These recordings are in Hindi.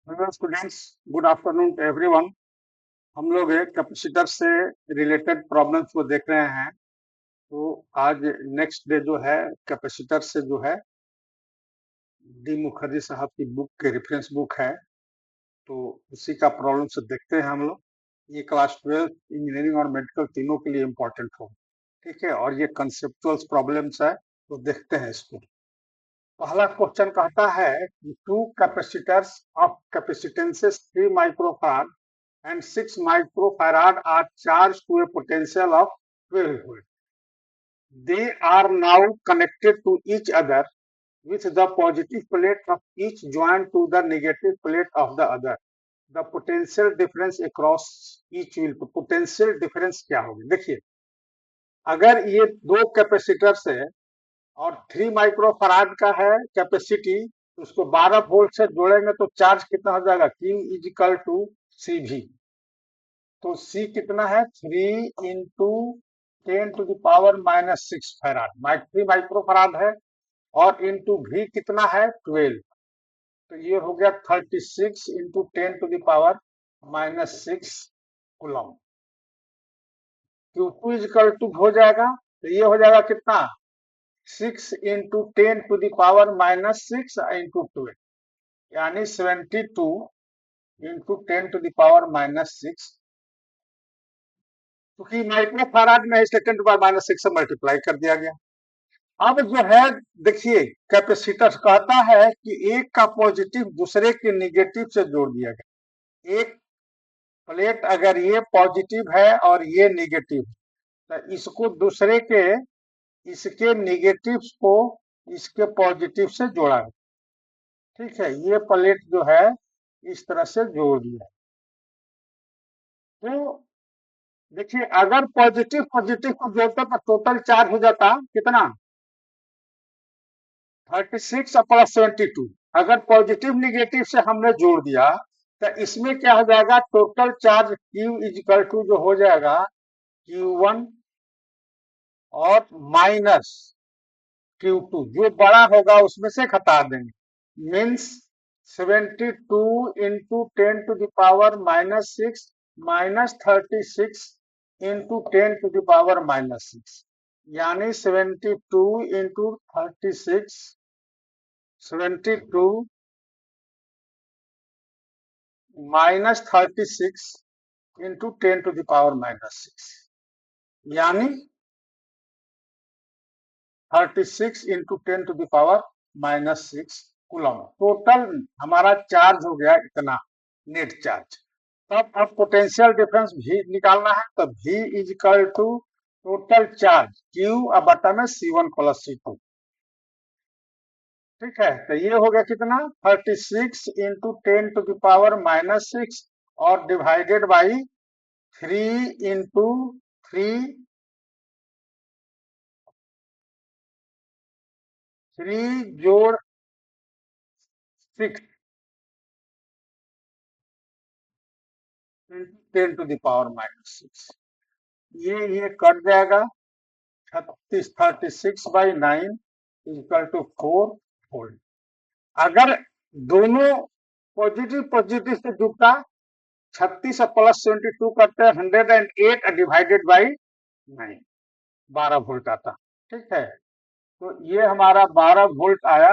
Hello students, good afternoon to everyone. हम लोग एक कैपेसिटर से रिलेटेड प्रॉब्लम्स को देख रहे हैं। तो आज नेक्स्ट डे जो है कैपेसिटर से जो है डी मुखर्जी साहब की बुक के रेफरेंस बुक है, तो उसी का प्रॉब्लम से देखते हैं हम लोग। ये क्लास 12 इंजीनियरिंग और मेडिकल तीनों के लिए इम्पोर्टेंट हो, ठीक है। और ये कंसेप्चुअल प्रॉब्लम्स है, तो देखते हैं इसको। पहला क्वेश्चन कहता है कि two capacitors of capacitances 3 microfarad and 6 microfarad are charged to a potential of 12 volt. They are now connected to each other with the positive plate of each joined to the negative plate of the other. The potential difference across each will potential difference क्या होगी? देखिए, अगर ये दो कैपेसिटर से और 3 माइक्रोफराड का है कैपेसिटी, तो उसको 12 वोल्ट से जोड़ेंगे तो चार्ज कितना हो जाएगा? Q is equal to CV। तो C कितना है? 3 इंटू 10⁻⁻⁶ फैराड, 3 माइक्रोफराड है। और इंटू V कितना है? 12। तो ये हो गया 36 into 10⁻⁻6 coulomb. Q2 is equal to हो जाएगा, तो ये हो जाएगा कितना? 6 इंटू 10⁻⁻6 इंटू 12, यानी 72 इंटू 10⁻⁻6, क्योंकि माइक्रोफाराड में (10⁻⁻6 से मल्टीप्लाई कर दिया गया। अब जो है देखिए, कैपेसिटर कहता है कि एक का पॉजिटिव दूसरे के निगेटिव से जोड़ दिया गया। एक प्लेट अगर ये पॉजिटिव है और ये निगेटिव, तो इसको दूसरे के इसके निगेटिव को इसके पॉजिटिव से जोड़ा गया, ठीक है। ये प्लेट जो है इस तरह से जोड़ दिया। तो देखिए, अगर पॉजिटिव पॉजिटिव को जोड़ता तो टोटल चार्ज हो जाता कितना? 36 प्लस 72। अगर पॉजिटिव निगेटिव से हमने जोड़ दिया तो इसमें क्या हो जाएगा? Total charge Q is equal to जो हो जाएगा Q1 और माइनस Q2, जो बड़ा होगा उसमें से घटा देंगे। मीन्स 72 इंटू 10⁻⁻6 माइनस 36 इंटू 10⁻⁻6, यानी 72 इंटू 36 72 माइनस 36 इंटू 10⁻⁻6, यानी 36 इंटू 10⁻⁻6 कूलम। टोटल हमारा चार्ज हो गया इतना, नेट चार्ज। तब अब पोटेंशियल डिफरेंस भी निकालना है, तो V is equal to total charge Q बटा में C1 प्लस C2, ठीक है। तो ये हो गया कितना? 36 इंटू 10⁻⁻6 और डिवाइडेड बाई 3 इंटू 3 जोड़ 6 इंटू 10⁻�6। ये कट जाएगा। 36/9 इक्वल टू 4 वोल्ट। अगर दोनों पॉजिटिव पॉजिटिव से जुड़ता, 36 प्लस 72 करते 108 डिवाइडेड बाई 9, 12 वोल्ट आता, ठीक है। तो ये हमारा 12 वोल्ट आया।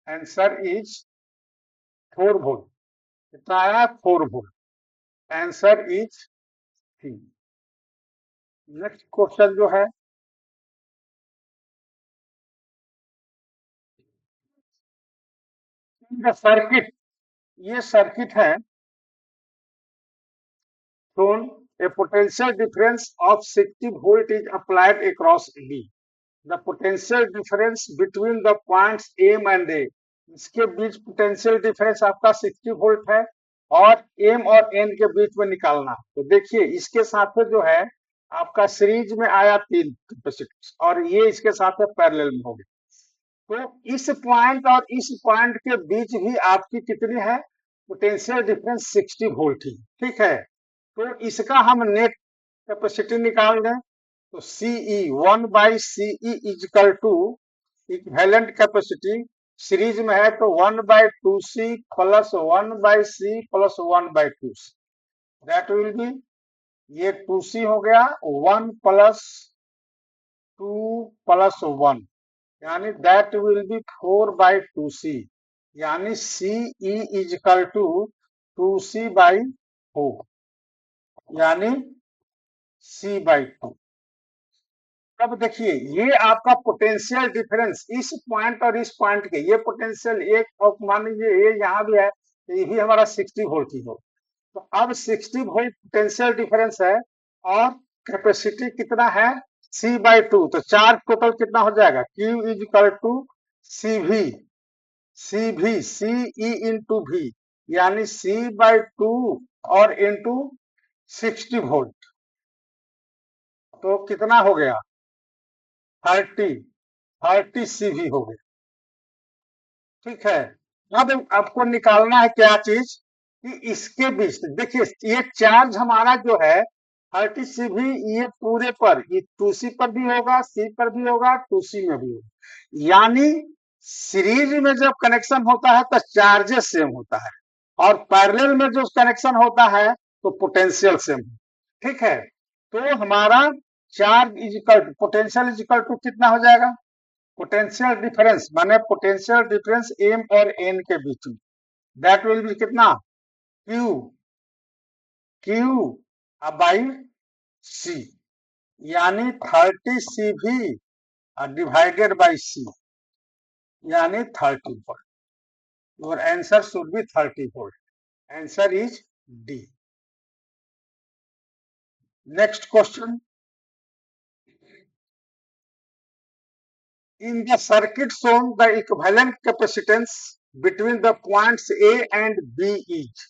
Answer is 4 volt. कितना आया? 4 volt. Answer is C. Next question जो है, सर्किट, ये सर्किट है। shown a potential difference of 60 volt is applied across B. The potential difference between the points M and A, इसके बीच पोटेंशियल डिफरेंस आपका 60 वोल्ट है और M और N के बीच में निकालना। तो देखिए, इसके साथ जो है आपका सीरीज में आया 3 कैपेसिटर और ये इसके साथ पैरेलल में हो गया। तो इस पॉइंट और इस पॉइंट के बीच भी आपकी कितनी है? पोटेंशियल डिफरेंस 60 वोल्ट ही, ठीक है। तो इसका हम नेट कैपेसिटी निकाल दें, तो CE 1/CE is equal to equivalent capacity series में है तो 1/2c plus 1/c plus 1/2c, that will be, ये 2c हो गया, 1 प्लस 2 प्लस 1, यानी दैट विल बी 4/2c, यानी CE is equal to 2c/4, यानी c/2। अब देखिए ये आपका पोटेंशियल डिफरेंस इस पॉइंट और इस पॉइंट के, ये पोटेंशियल एक, और मान लीजिए ये यहाँ भी है, तो ये भी हमारा 60 वोल्ट की हो। तो अब 60 वोल्ट पोटेंशियल डिफरेंस है और कैपेसिटी कितना है, C/2, तो चार्ज टोटल कितना हो जाएगा, Q is equal to CV, CE into V, यानी C/2 और इंटू 60 वोल्ट, तो कितना हो गया, 30 CV हो गया। ठीक है, अब आपको निकालना है क्या चीज, कि इसके बीच देखिए ये चार्ज हमारा जो है 30 CV, ये पूरे पर, ये 2C पर भी होगा, C पर भी होगा, 2C में भी होगा, यानी सीरीज में जब कनेक्शन होता है तो चार्जेस सेम होता है, और पैरेलल में जो कनेक्शन होता है तो पोटेंशियल सेम। ठीक है, तो हमारा charge is equal potential is equal to कितना हो जाएगा, पोटेंशियल डिफरेंस माने पोटेंशियल डिफरेंस एम और एन के बीच में, दैट विल बी कितना, क्यू क्यू बाई सी, यानी 30 CV डिवाइडेड बाई सी, यानी 30 volt. Your answer should be 30 volt, answer is D. Next question, in the circuit shown the equivalent capacitance between the points A and B is,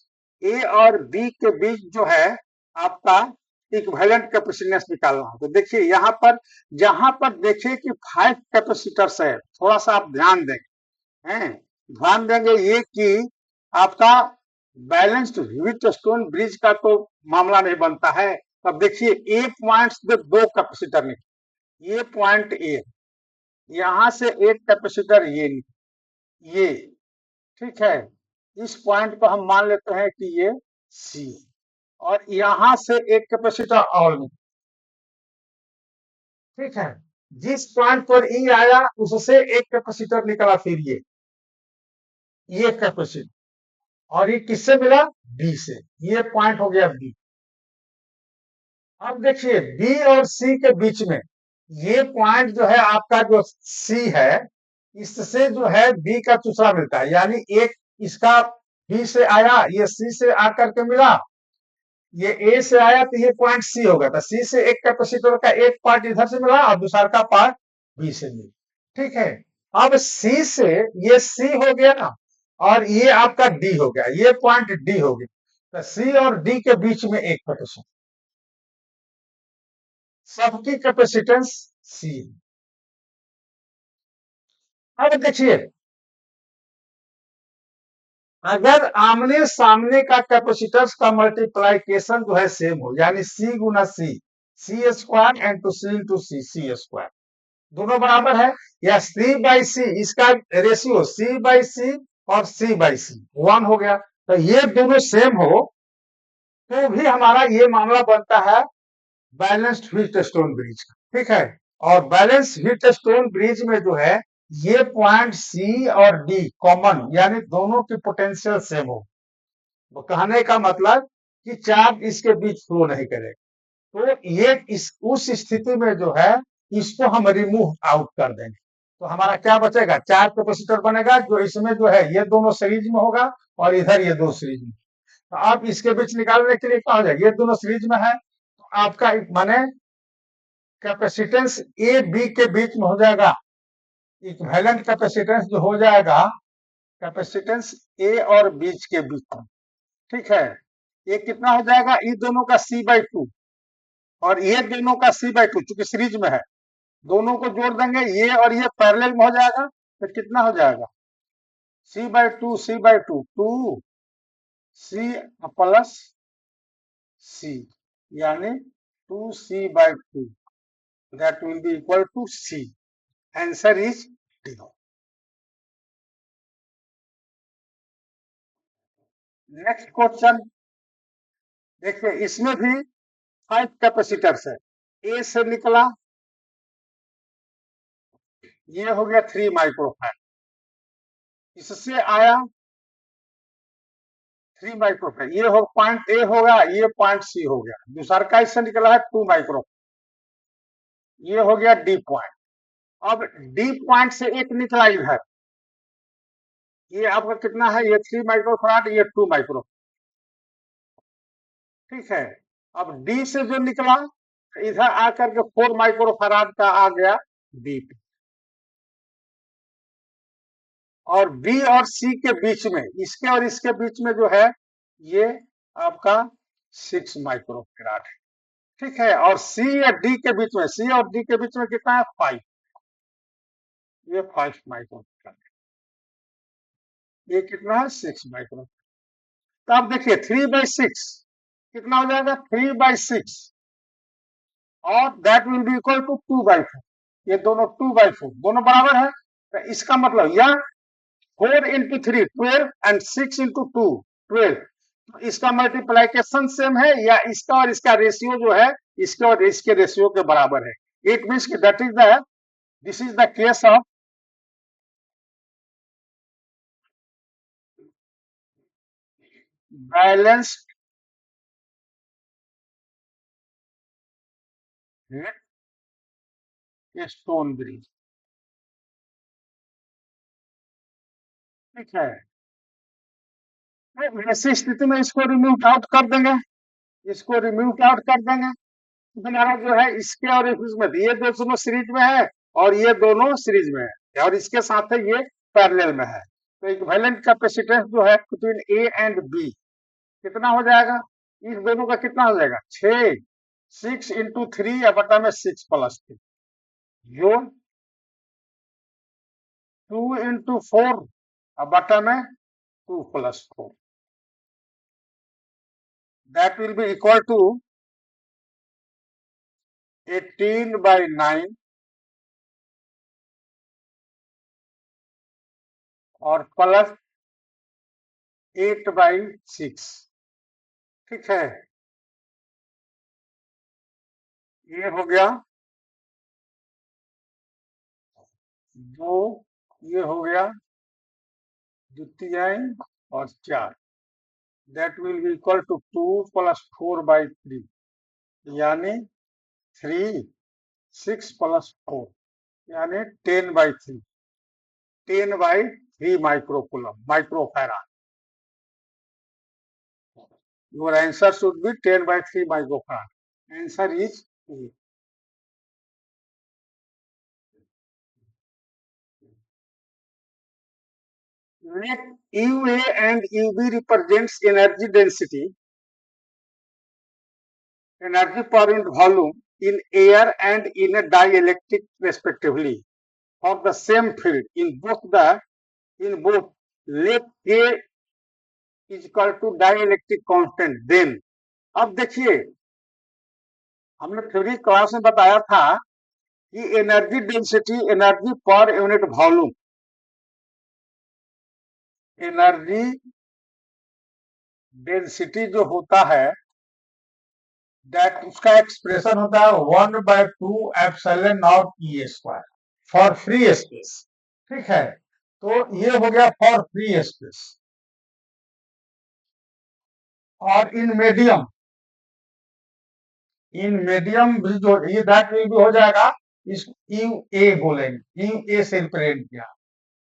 A और B के बीच जो है आपका इक्विवेलेंट कैपेसिटेंस निकालना है। तो देखिए यहाँ पर, जहां पर देखिए कि 5 कैपेसिटर्स है, थोड़ा सा आप ध्यान देंगे, हैं ध्यान देंगे ये कि आपका बैलेंस्ड व्हीटस्टोन ब्रिज का तो मामला नहीं बनता है। अब देखिए ए पॉइंट पे 2 कैपेसिटर निकले, ये पॉइंट ए, यहां से एक कैपेसिटर ये ठीक है, इस पॉइंट को हम मान लेते हैं कि ये सी, और यहां से एक कैपेसिटर और निकला। ठीक है, जिस पॉइंट पर ई आया उससे एक कैपेसिटर निकला, फिर ये कैपेसिटर, और ये किससे मिला, बी से, ये पॉइंट हो गया बी। अब देखिए बी और सी के बीच में ये पॉइंट जो है आपका जो सी है, इससे जो है बी का दूसरा मिलता है, यानी एक इसका बी से आया, ये सी से आकर के मिला, ये ए से आया तो ये पॉइंट सी होगा, तो सी से एक कैपेसिटर का एक पार्ट इधर से मिला और दूसरा का पार्ट बी से मिला। ठीक है, अब सी से ये सी हो गया ना, और ये आपका डी हो गया, ये पॉइंट डी हो गया, तो सी और डी के बीच में एक कैपेसिटर, सबकी कैपेसिटेंस सी। अब देखिए अगर आमने सामने का कैपेसिटर्स का मल्टीप्लाइकेशन जो है सेम हो, यानी सी गुना C square and two C into C square, दोनों बराबर है, या C/C, इसका रेशियो C/C और C/C 1 हो गया, तो ये दोनों सेम हो तो भी हमारा ये मामला बनता है बैलेंस्ड व्हीटस्टोन ब्रिज का। ठीक है, और बैलेंस व्हीटस्टोन ब्रिज में जो है ये पॉइंट सी और डी कॉमन, यानी दोनों की पोटेंशियल सेम हो, तो कहने का मतलब कि चार्ज इसके बीच फ्लो नहीं करेगा, तो ये उस स्थिति में जो है इसको हम रिमूव आउट कर देंगे, तो हमारा क्या बचेगा, 4 कैपेसिटर बनेगा, जो इसमें जो है ये दोनों सीरीज में होगा और इधर ये दो सीरीज में। तो आप इसके बीच निकालने के लिए क्या हो जाएगा, ये दोनों सीरीज में है, तो आपका माने कैपेसिटेंस ए बी के बीच में हो जाएगा, इक्विवेलेंट कैपेसिटेंस जो हो जाएगा, कैपेसिटेंस ए और बीच के बीच में। ठीक है, ये कितना हो जाएगा, ये दोनों का C/2 और ये दोनों का C/2, चूंकि सीरीज में है, दोनों को जोड़ देंगे, ये और ये पैरेलल में हो जाएगा, तो कितना हो जाएगा, C/2 2 C प्लस C, यानी 2C/2, that will be equal to C, answer is D. Next question देखिए, इसमें भी 5 कैपेसिटर्स है। ए से निकला, ये हो गया 3 माइक्रोफैराड। इससे आया 3 माइक्रोफैराड, ये हो पॉइंट ए होगा, ये पॉइंट सी हो गया। दूसरा का इससे निकला है 2 माइक्रो, ये हो गया डी पॉइंट। अब डी पॉइंट से एक निकला इधर, ये आपका कितना है, ये 3 माइक्रोफैराड, ये 2 माइक्रो, ठीक है। अब डी से जो निकला इधर आकर के 4 माइक्रोफैराड का आ गया डी, और बी और सी के बीच में, इसके और इसके बीच में जो है ये आपका 6 माइक्रोफैराड है, ठीक है। और सी या डी के बीच में, सी और डी के बीच में कितना है 5, ये 5 माइक्रोफैराड, ये कितना है 6 माइक्रो। तो आप देखिए 3/6 कितना हो जाएगा, 3/6, और that will be equal to 2/4, ये दोनों 2/4 दोनों बराबर है। तो इसका मतलब या 4 into 3 12 एंड 6 into 2 12, तो इसका मल्टीप्लाइकेशन सेम है, या इसका और इसका रेशियो जो है इसके और इसके रेशियो के बराबर है। इट मीन्स कि that is the, this is the case of balanced stone bridge, ठीक है। तो ऐसी स्थिति में इसको रिमूव आउट कर देंगे, इसको रिमूव आउट कर देंगे, हमारा जो है इसके और इसमें ये दोनों सीरीज में है, और ये दोनों सीरीज में है, और इसके साथ है ये पैरेलल में है। तो इक्विवेलेंट कैपेसिटेंस जो है बिटवीन ए एंड बी कितना हो जाएगा, इस दोनों का कितना हो जाएगा 6, 6 into 3 या बटा में 6 + 3, जो 2 into 4 और बटा में 2 + 4, that will be equal to 18/9 और प्लस 8/6, ठीक है। ये हो गया 2, ये हो गया द्वितीयाई और 4, that will be equal to 2 + 4/3, यानी 3, 6 + 4 यानी 10/3, 10/3 microcoulomb, microfarad. Your answer should B 10/3 microfarad. Answer is a. Let UA and UB represents energy density, energy per unit volume in air and in a dielectric respectively for the same field in both let A is equal to dielectric constant, then अब देखिए हमने थ्योरी क्लास में बताया था कि एनर्जी डेंसिटी, एनर्जी पर यूनिट वॉल्यूम, एनर्जी डेंसिटी जो होता है दैट उसका एक्सप्रेशन होता है 1/2 epsilon naught E square for free space, ठीक है। तो ये हो गया फॉर फ्री स्पेस, और इन मीडियम भी जो ये दैट विल भी हो जाएगा, इस यू ए बोलेंगे, यू ए से रिप्रेजेंट किया,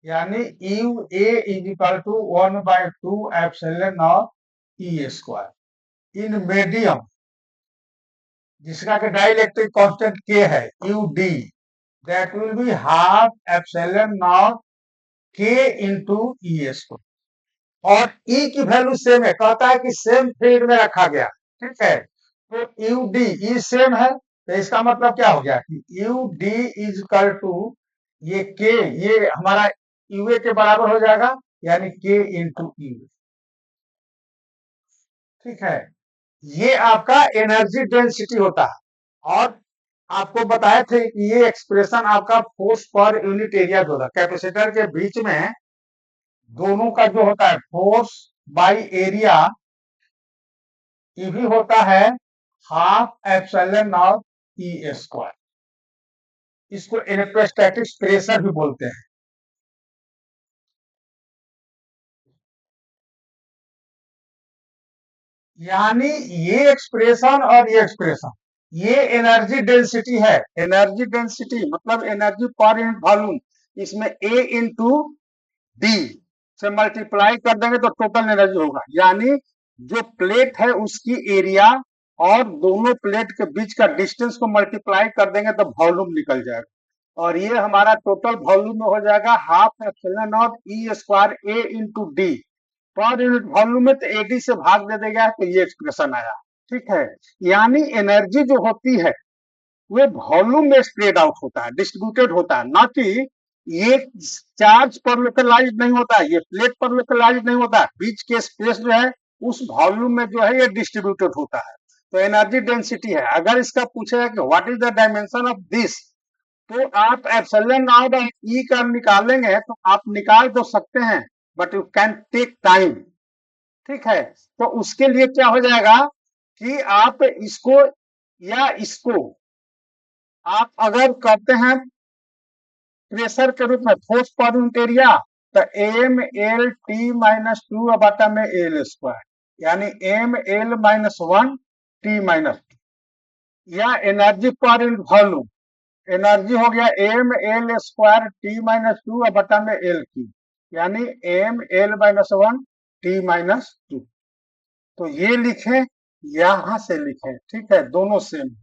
यानी U A is equal to 1/2 epsilon naught E square in medium, जिसका कि डाइलेक्ट्रिक कांस्टेंट के है U D, that will be half epsilon naught K into E square, और ई की वैल्यू सेम है, कहता है कि सेम फील्ड में रखा गया, ठीक है। तो यू डी ई सेम है, तो इसका मतलब क्या हो गया कि U D is equal to ये के, ये हमारा यूए के बराबर हो जाएगा, यानी के इंटू यू, ठीक है। ये आपका एनर्जी डेंसिटी होता है। और आपको बताए थे कि ये एक्सप्रेशन आपका फोर्स पर यूनिट एरिया जो होता है कैपेसिटर के बीच में, दोनों का जो होता है फोर्स बाई एरिया, ये भी होता है half epsilon naught E square. इसको इलेक्ट्रोस्टैटिक प्रेशर भी बोलते हैं। यानी ये एक्सप्रेशन और ये एक्सप्रेशन, ये एनर्जी डेंसिटी है। एनर्जी डेंसिटी मतलब एनर्जी पर यूनिट वॉल्यूम, इसमें ए इंटू डी से मल्टीप्लाई कर देंगे तो टोटल एनर्जी होगा। यानी जो प्लेट है उसकी एरिया और दोनों प्लेट के बीच का डिस्टेंस को मल्टीप्लाई कर देंगे तो वॉल्यूम निकल जाएगा। और ये हमारा टोटल वॉल्यूम में हो जाएगा half epsilon naught E square ए इंटू डी। पर यूनिट वॉल्यूम में तो एडी से भाग दे देगा तो ये एक्सप्रेशन आया। ठीक है, यानी एनर्जी जो होती है वो वॉल्यूम में स्प्रेड आउट होता है, डिस्ट्रीब्यूटेड होता है, ना कि ये चार्ज पर लोकलाइज नहीं होता है, ये प्लेट पर लोकलाइज नहीं होता है। बीच के स्पेस जो है उस वॉल्यूम में जो है ये डिस्ट्रीब्यूटेड होता है। तो एनर्जी डेंसिटी है। अगर इसका पूछेगा कि what is the dimension of this, तो आप एप्सिलॉन नॉट ई का निकालेंगे तो आप निकाल तो सकते हैं, but you can take time. ठीक है, तो उसके लिए क्या हो जाएगा कि आप इसको या इसको आप अगर कहते हैं प्रेशर के रूप में फोर्स पर यूनिट एरिया, तो M L T minus two बटा में एल स्क्वायर, यानी M L minus one T minus two, या एनर्जी पर यूनिट वॉल्यूम, एनर्जी हो गया M L square T minus two बटा में एल की, यानी M L minus one T minus two. तो ये लिखें, यहां से लिखें। ठीक है, दोनों सेम,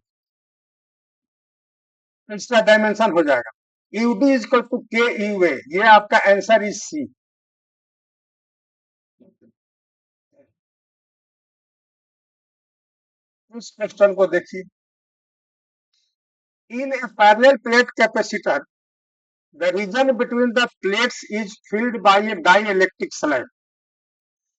इसका डायमेंशन हो जाएगा UD is equal to K U A. ये आपका आंसर इज सी। इस क्वेश्चन को देखिए, in a parallel plate capacitor the region between the plates is filled by a dielectric slab,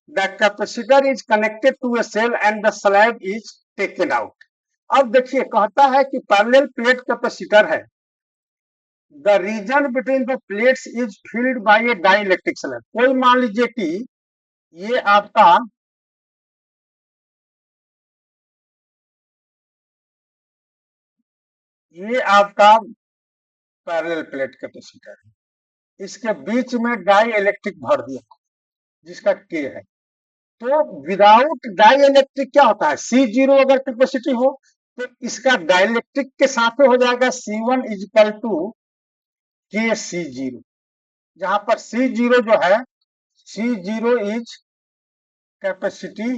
the capacitor is connected to a cell and the slab is taken out. अब देखिए, कहता है कि पैरेलल प्लेट कैपेसिटर है, the region between the plates is filled by a dielectric slab. कोई मान लीजिए कि ये आपका ये आपका पैरेलल प्लेट कैपेसिटर है, इसके बीच में डाई इलेक्ट्रिक भर दिया जिसका के है। तो विदाउट डाई इलेक्ट्रिक क्या होता है, सी जीरो अगर कैपेसिटी हो तो इसका डाइलेक्ट्रिक के साथ हो जाएगा सी वन इजकल टू के सी जीरो, जहां पर सी जीरो जो है, C zero is capacity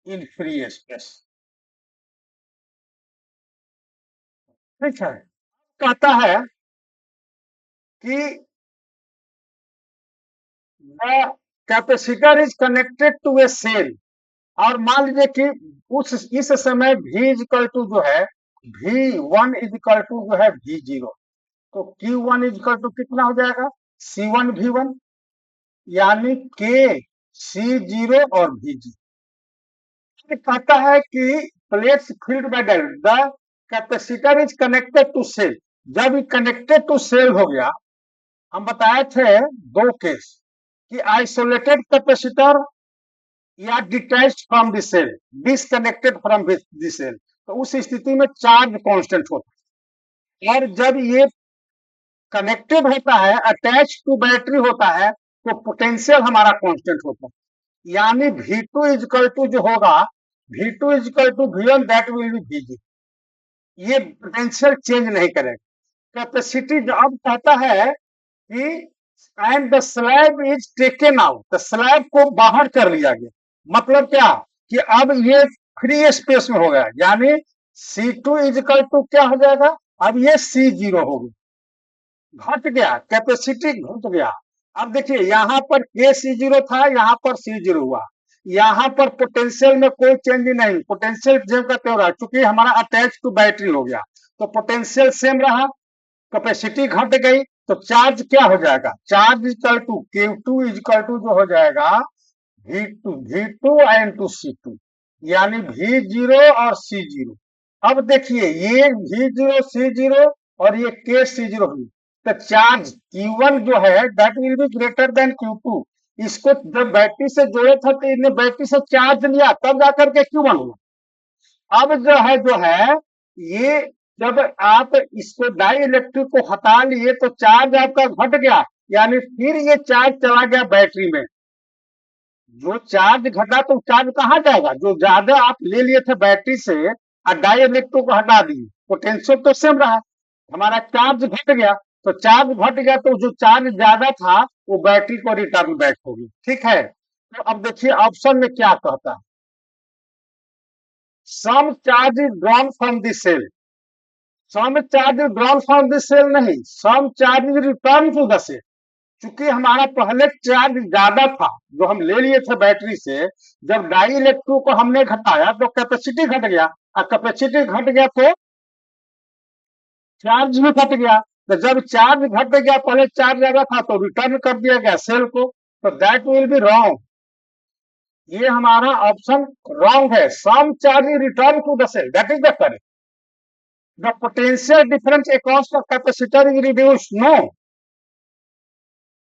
in free space. ठीक है, कहता है कि the capacitor is connected to a cell, और मान लीजिए कि उस इस समय v इजकल टू जो है v1 इजकल टू जो है v0, तो q1 इजकल टू कितना हो जाएगा c1 v1, यानी k c0 और v0। कहता है कि plates field by the capacitor is connected to cell. जब कनेक्टेड टू सेल हो गया, हम बताए थे दो केस कि आइसोलेटेड कैपेसिटर या detached from the cell, disconnected from the cell, तो उस स्थिति में चार्ज कांस्टेंट होता है। और जब ये कनेक्टेड होता है, अटैच टू बैटरी होता है, तो पोटेंशियल हमारा कांस्टेंट होता है। यानी V2 इजकल टू जो होगा, V2 is equal to V1 that will be VG। ये पोटेंशियल चेंज नहीं करेगा। कैपेसिटी अब कहता है कि and the slab is taken out, the slab को बाहर कर लिया गया। मतलब क्या कि अब ये फ्री स्पेस में हो गया, यानी C2 इजकल टू क्या हो जाएगा, अब ये C0 हो गया, घट गया, कैपेसिटी घट गया। अब देखिए, यहाँ पर के C0 था, यहाँ पर C0 हुआ, यहाँ पर पोटेंशियल में कोई चेंज नहीं, पोटेंशियल जेम का त्यों रहा, चूंकि हमारा अटैच टू बैटरी हो गया, तो पोटेंशियल सेम रहा, कैपेसिटी घट गई, तो चार्ज क्या हो जाएगा, charge is equal to Q2 is equal to जो हो जाएगा V2 एंड टू C2, यानी V0 और C0। अब देखिए, ये V0 C0 और ये के C0 हुई, तो चार्ज Q1 जो है that will be greater than Q2। इसको जब बैटरी से जोड़े थे तो इन्हें बैटरी से चार्ज लिया तब जाकर के Q1 हुआ। अब जो है ये जब आप इसको डाई इलेक्ट्रिक को हटा लिए तो चार्ज आपका घट गया, यानी फिर ये चार्ज चला गया बैटरी में। जो चार्ज घटा तो चार्ज कहाँ जाएगा? जो ज्यादा आप ले लिए थे बैटरी से और डाई इलेक्ट्रिक को हटा दिए, पोटेंशियल तो सेम रहा, हमारा चार्ज घट गया। तो चार्ज घट गया तो जो चार्ज ज्यादा था वो बैटरी को रिटर्न बैक होगी। ठीक है, तो अब देखिए ऑप्शन में क्या कहता है, some charge is drawn from the cell. Some charge is drawn from the cell नहीं, some charge is return to the cell. चूंकि हमारा पहले चार्ज ज्यादा था जो हम ले लिए थे बैटरी से, जब डाई इलेक्ट्रिक को हमने घटाया तो कैपेसिटी घट गया, और कैपेसिटी घट गया तो चार्ज भी घट गया। तो जब चार्ज घट गया, पहले चार्ज ज्यादा था तो रिटर्न कर दिया गया सेल को, तो दैट विल बी रॉन्ग। ये हमारा ऑप्शन रॉन्ग है। Some charge return to the cell, that is the correct. The potential difference across the capacitor is reduce, no.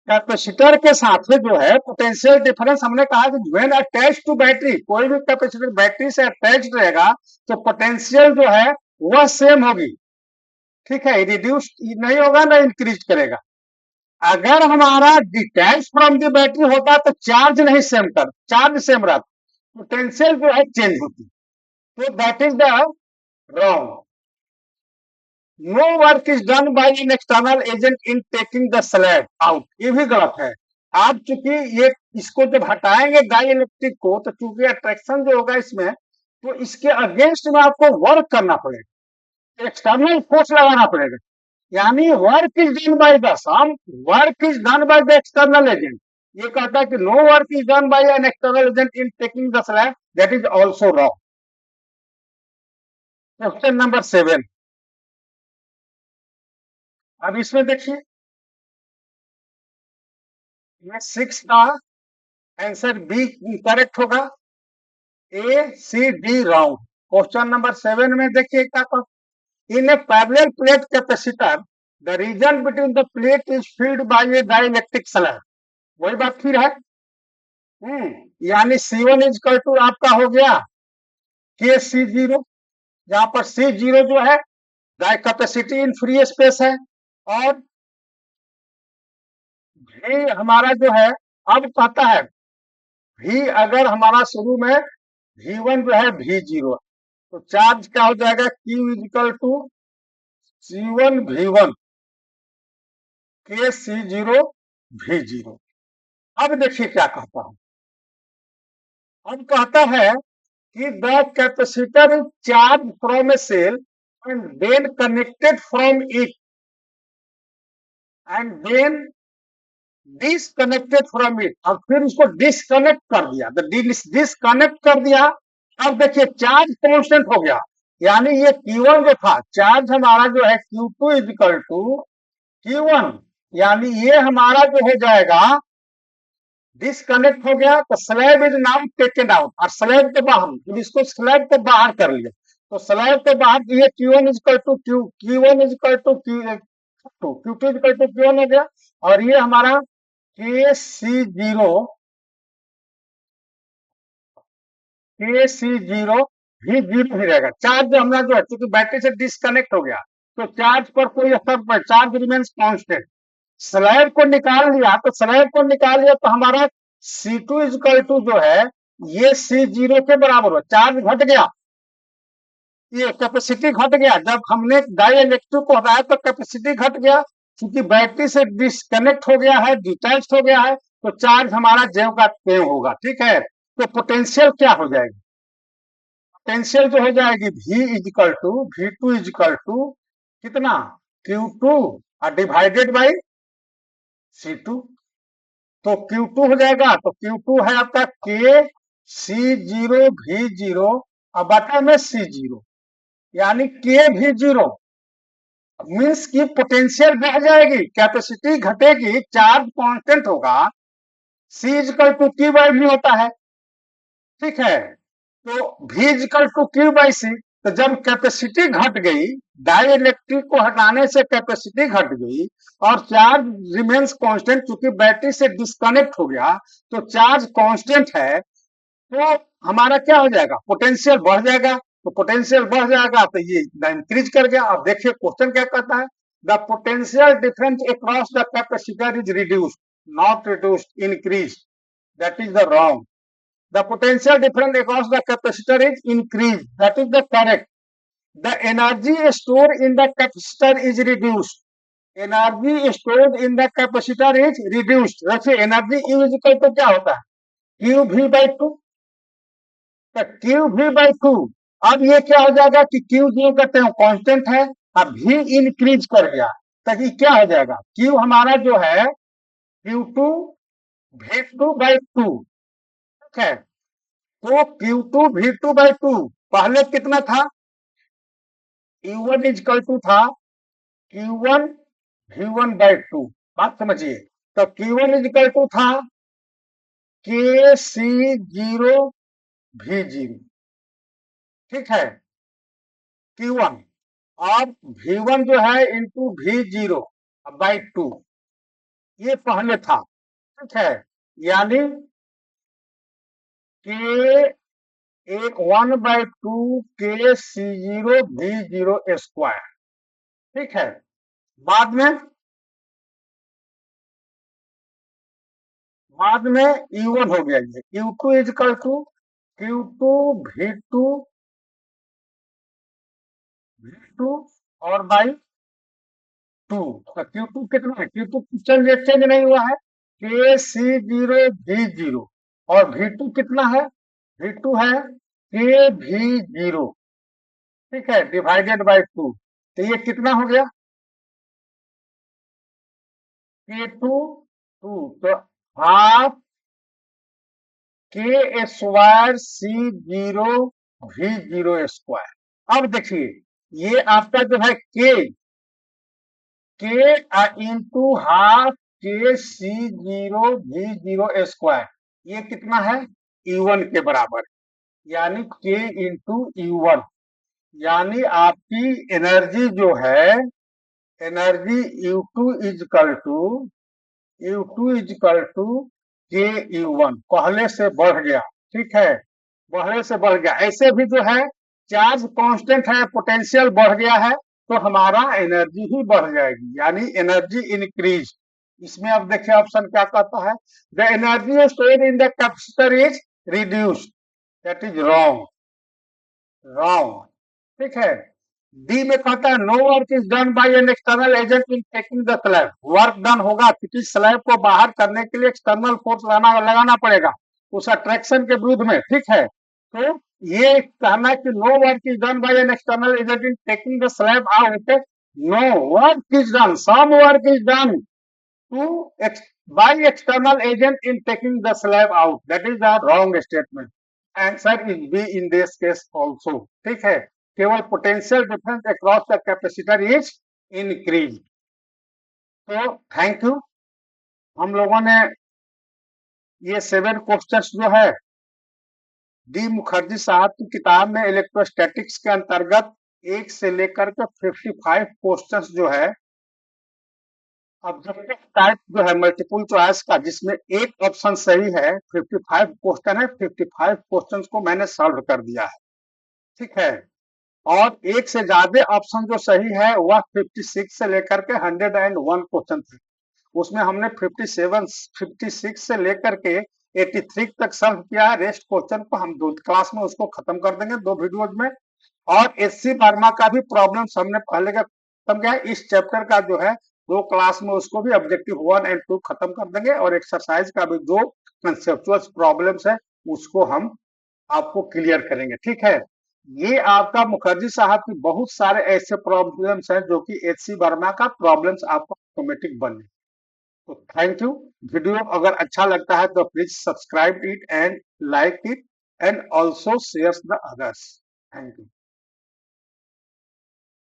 Capacitor के साथ में जो है पोटेंशियल डिफरेंस, हमने कहा कि व्हेन अटैच टू बैटरी, कोई भी कैपेसिटर बैटरी से अटैच रहेगा तो पोटेंशियल जो है वह सेम होगी। ठीक है, रिड्यूस नहीं होगा ना इंक्रीज करेगा। अगर हमारा डिटैच फ्रॉम द बैटरी होता तो चार्ज नहीं सेम कर, चार्ज सेम रहता, पोटेंशियल जो है चेंज होती। तो that is the wrong. No work is done by an external agent in taking the slab out, ये भी गलत है। आप चूंकि ये इसको जब हटाएंगे डाई इलेक्ट्रिक को, तो चूंकि अट्रैक्शन जो होगा इसमें, तो इसके अगेंस्ट में आपको वर्क करना पड़ेगा, एक्सटर्नल फोर्स लगाना पड़ेगा। यानी work is done by the some, work is done by the external agent. ये कहता है कि no work is done by an external agent in taking the slab, that is also wrong. Question number 7, अब इसमें देखिए, ये 6 का आंसर बी करेक्ट होगा, A C D wrong. Question number 7 में देखिए क्या कहता, in a parallel plate capacitor the region between the plate is filled by a dielectric slab. वही बात फिर है, यानी C1 इजकल टू आपका हो गया के C0, जहां पर C0 जो है कैपेसिटी इन फ्री स्पेस है, और भी हमारा जो है, अब कहता है भी अगर हमारा शुरू में V1 जो है V0, तो चार्ज क्या हो जाएगा, Q is equal to C1 V1 के C0 V0। अब देखिए क्या कहता हूं, अब कहता है कि the capacitor is charge from a cell and then connected from it and then disconnected from it, और फिर उसको डिसकनेक्ट कर दिया, डिसकनेक्ट कर दिया। अब देखिए चार्ज कांस्टेंट हो गया, यानी ये Q1 जो था, चार्ज हमारा जो है Q2 इजकल टू Q1, यानी ये हमारा जो हो जाएगा डिसकनेक्ट हो गया, तो slab is now taken out, और स्लैब के बाहर, जब इसको स्लैब को बाहर कर लिया तो स्लैब के बाहर ये Q1 is equal to Q1 is equal to Q2 is equal to Q1 हो गया, और ये हमारा KC0 भी जीरो ही रहेगा। चार्ज हमारा जो है क्योंकि बैटरी से डिस्कनेक्ट हो गया, तो चार्ज पर कोई असर पर, चार्ज रिमेन्स कांस्टेंट। स्लैब को निकाल लिया, तो स्लैब को निकाल लिया तो हमारा C2 इजकल टू जो है ये C0 के बराबर हो, चार्ज घट गया, ये कैपेसिटी घट गया। जब हमने डाई इलेक्ट्रिक को हटाया तो कैपेसिटी घट गया, क्योंकि बैटरी से डिस्कनेक्ट हो गया है, डिटैच हो गया है, तो चार्ज हमारा जेव का तेव होगा। ठीक है, तो पोटेंशियल क्या हो जाएगी, पोटेंशियल जो हो जाएगी V2 इजकल टू कितना, Q2 और डिवाइडेड बाई C2, तो Q2 हो जाएगा, तो Q2 है आपका KC0 V0 और बटा में C0, यानी KV0 मीन्स की पोटेंशियल बढ़ जाएगी, कैपेसिटी घटेगी, चार्ज कांस्टेंट होगा, C is equal to Q by V होता है। ठीक है, तो V is equal to Q by C, तो जब कैपेसिटी घट गई, डाइइलेक्ट्रिक को हटाने से कैपेसिटी घट गई और चार्ज रिमेन्स कांस्टेंट, क्योंकि बैटरी से डिस्कनेक्ट हो गया तो चार्ज कांस्टेंट है, तो हमारा क्या हो जाएगा, पोटेंशियल बढ़ जाएगा। तो पोटेंशियल बढ़ जाएगा तो ये इंक्रीज कर गया। अब देखिए क्वेश्चन क्या कहता है, the potential difference across the capacitor is reduced, not reduced, increase, that is the wrong. The potential difference across the capacitor is increased. That is the correct. The energy stored in the capacitor is reduced. Energy stored in the capacitor is reduced. वैसे energy E is equal to क्या होता है, QV by 2। तो QV by 2, अब ये क्या हो जाएगा कि Q जो कहते हैं कांस्टेंट है, अब V इंक्रीज कर गया, तो ये क्या हो जाएगा, Q हमारा जो है Q2 V2 by 2। ठीक है, तो Q2 V2 by 2 पहले कितना था, Q1 इजकल टू था Q1 V1 by 2। बात समझिए, तो Q1 इजकल टू था KC0 V0। ठीक है, Q1 और V1 जो है इंटू V0 by 2, ये पहले था। ठीक है, यानी के 1/2 KC0 V0 स्क्वायर। ठीक है, बाद में U1 हो गया, ये Q2 is equal to Q2 V2 और बाई 2। तो Q2 कितना है, Q2 चेंज नहीं हुआ है, KC0 V0, और V2 कितना है, V2 है KV0। ठीक है, डिवाइडेड बाई 2, तो ये कितना हो गया, K2 2, तो half K square C0 V0 square. अब देखिए ये आपका जो है K into half KC0 V0 square, ये कितना है, U1 के बराबर, यानी K इंटू U1, यानी आपकी एनर्जी जो है, energy U2 is equal to K U1 पहले से बढ़ गया। ठीक है, बढ़ने से बढ़ गया। ऐसे भी जो है चार्ज कांस्टेंट है, पोटेंशियल बढ़ गया है, तो हमारा एनर्जी ही बढ़ जाएगी, यानी एनर्जी इंक्रीज। इसमें अब देखिए ऑप्शन क्या कहता है, the energy stored in the capacitor is reduced, that is wrong, wrong. ठीक है, डी में कहता है no work is done by an external agent in taking the slab. Work done होगा क्योंकि स्लैब को बाहर करने के लिए एक्सटर्नल फोर्स लगाना पड़ेगा उस अट्रैक्शन के विरुद्ध में। ठीक है, तो ये कहना कि no work is done by an external agent in taking the slab out, no work is done, some work is done to by external agent in taking the slab out, that is the wrong statement. Answer is B in this case also. ठीक है, केवल potential difference across the capacitor is increase. तो थैंक यू, हम लोगों ने ये 7 क्वेश्चंस जो है डी मुखर्जी साहब की किताब में इलेक्ट्रोस्टैटिक्स के अंतर्गत 1 से लेकर के 55 क्वेश्चंस जो है ऑब्जेक्टिव टाइप जो है मल्टीपल चॉइस का, जिसमें एक ऑप्शन सही है, 55 क्वेश्चन है, 55 क्वेश्चंस को मैंने सॉल्व कर दिया है। ठीक है, और एक से ज्यादा ऑप्शन जो सही है वह 56 से लेकर के 101 क्वेश्चन थे, उसमें हमने 56 से लेकर के 83 तक सॉल्व किया है। रेस्ट क्वेश्चन को हम 2 क्लास में उसको खत्म कर देंगे, 2 वीडियोज में। और एससी वर्मा का भी प्रॉब्लम्स हमने पहले का खत्म किया है, इस चैप्टर का जो है 2 क्लास में उसको भी ऑब्जेक्टिव 1 और 2 खत्म कर देंगे, और एक्सरसाइज का भी जो कंसेप्चुअल प्रॉब्लम्स है उसको हम आपको क्लियर करेंगे। ठीक है, ये आपका मुखर्जी साहब की बहुत सारे ऐसे प्रॉब्लम्स हैं जो कि एचसी वर्मा का प्रॉब्लम्स आपको ऑटोमेटिक बने। तो थैंक यू। वीडियो अगर अच्छा लगता है तो please subscribe it and like it and also share the others. Thank you.